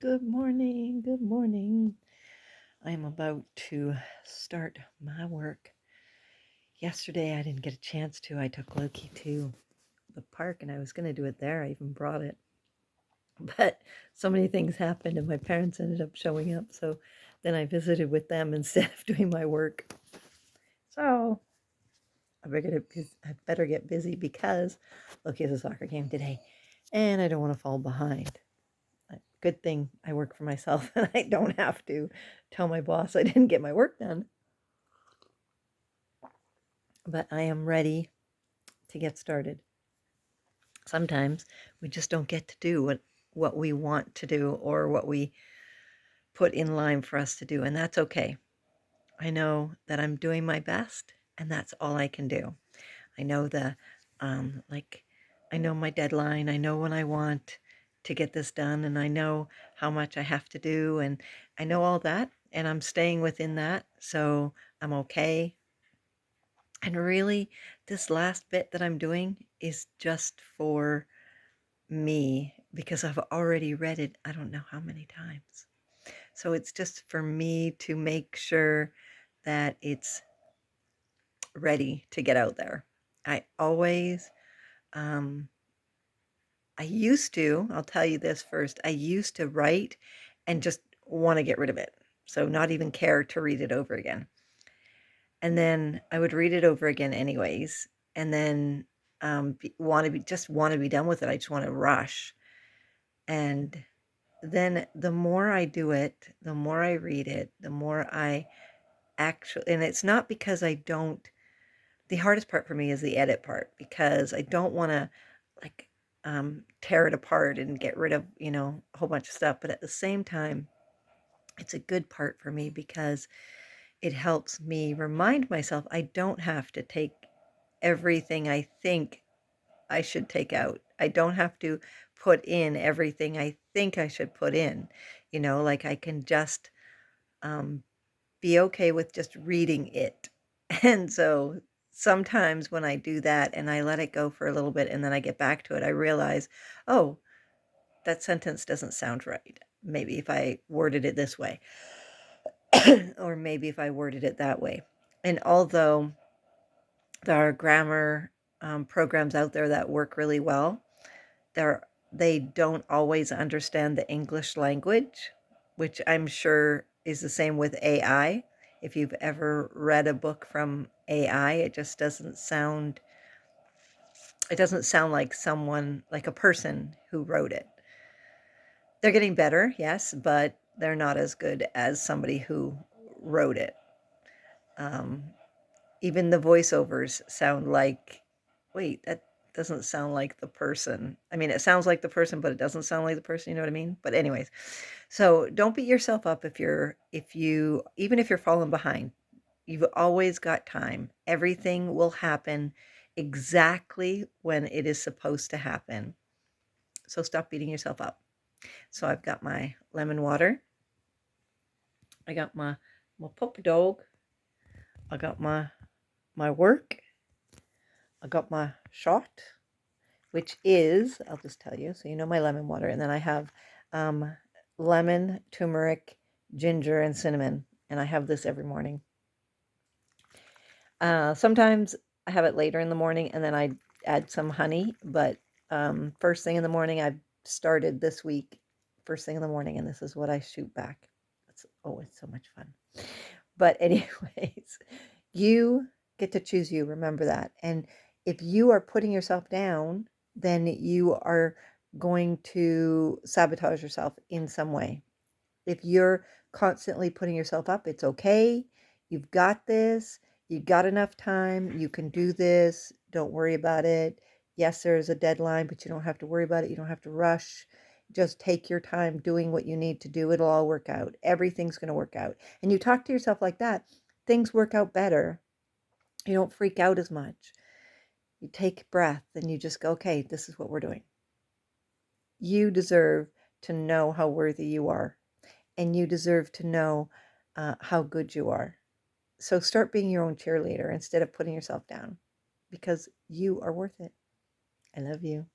Good morning. Good morning. I am about to start my work. Yesterday, I didn't get a chance to. I took Loki to the park and I was going to do it there. I even brought it. But so many things happened and my parents ended up showing up. So then I visited with them instead of doing my work. So I better get busy because Loki has a soccer game today and I don't want to fall behind. Good thing I work for myself and I don't have to tell my boss I didn't get my work done. But I am ready to get started. Sometimes we just don't get to do what we want to do or what we put in line for us to do, and that's okay. I know that I'm doing my best, and that's all I can do. I know like, I know my deadline. I know when I want to get this done, and I know how much I have to do, and I know all that, and I'm staying within that, so I'm okay. And really, this last bit that I'm doing is just for me because I've already read it, I don't know how many times. So it's just for me to make sure that it's ready to get out there. I always, um, I'll tell you this first, I used to write and just want to get rid of it. So not even care to read it over again. And then I would read it over again anyways, and then want to be done with it. I just want to rush. And then the more I do it, the more I read it, the more I actually, and it's not because I don't, the hardest part for me is the edit part because I don't want to like tear it apart and get rid of, a whole bunch of stuff. But at the same time, it's a good part for me because it helps me remind myself I don't have to take everything I think I should take out. I don't have to put in everything I think I should put in. Like I can just um, be okay with just reading it. And so sometimes when I do that and I let it go for a little bit and then I get back to it, I realize, oh, that sentence doesn't sound right. Maybe if I worded it this way, or maybe if I worded it that way. And although there are grammar programs out there that work really well, they don't always understand the English language, which I'm sure is the same with AI. If you've ever read a book from AI, it doesn't sound like someone, like a person who wrote it. They're getting better, yes, but they're not as good as somebody who wrote it. Um, Even the voiceovers sound like, wait, that doesn't sound like the person. I mean, it sounds like the person, but it doesn't sound like the person, you know what I mean? But anyways, so don't beat yourself up even if you're falling behind. You've always got time. Everything will happen exactly when it is supposed to happen. So stop beating yourself up. So I've got my lemon water. I got my puppy dog. I got my work. I got my shot, which is, I'll just tell you, so you know my lemon water. And then I have lemon, turmeric, ginger, and cinnamon. And I have this every morning. Sometimes I have it later in the morning and then I add some honey. But first thing in the morning, I've started this week, first thing in the morning, and this is what I shoot back. It's so much fun. But anyways, you get to choose you. Remember that. And if you are putting yourself down, then you are going to sabotage yourself in some way. If you're constantly putting yourself up, it's okay. You've got this. You've got enough time. You can do this. Don't worry about it. Yes, there's a deadline, but you don't have to worry about it. You don't have to rush. Just take your time doing what you need to do. It'll all work out. Everything's going to work out. And you talk to yourself like that, things work out better. You don't freak out as much. You take a breath and you just go, okay, this is what we're doing. You deserve to know how worthy you are, and you deserve to know how good you are. So start being your own cheerleader instead of putting yourself down because you are worth it. I love you.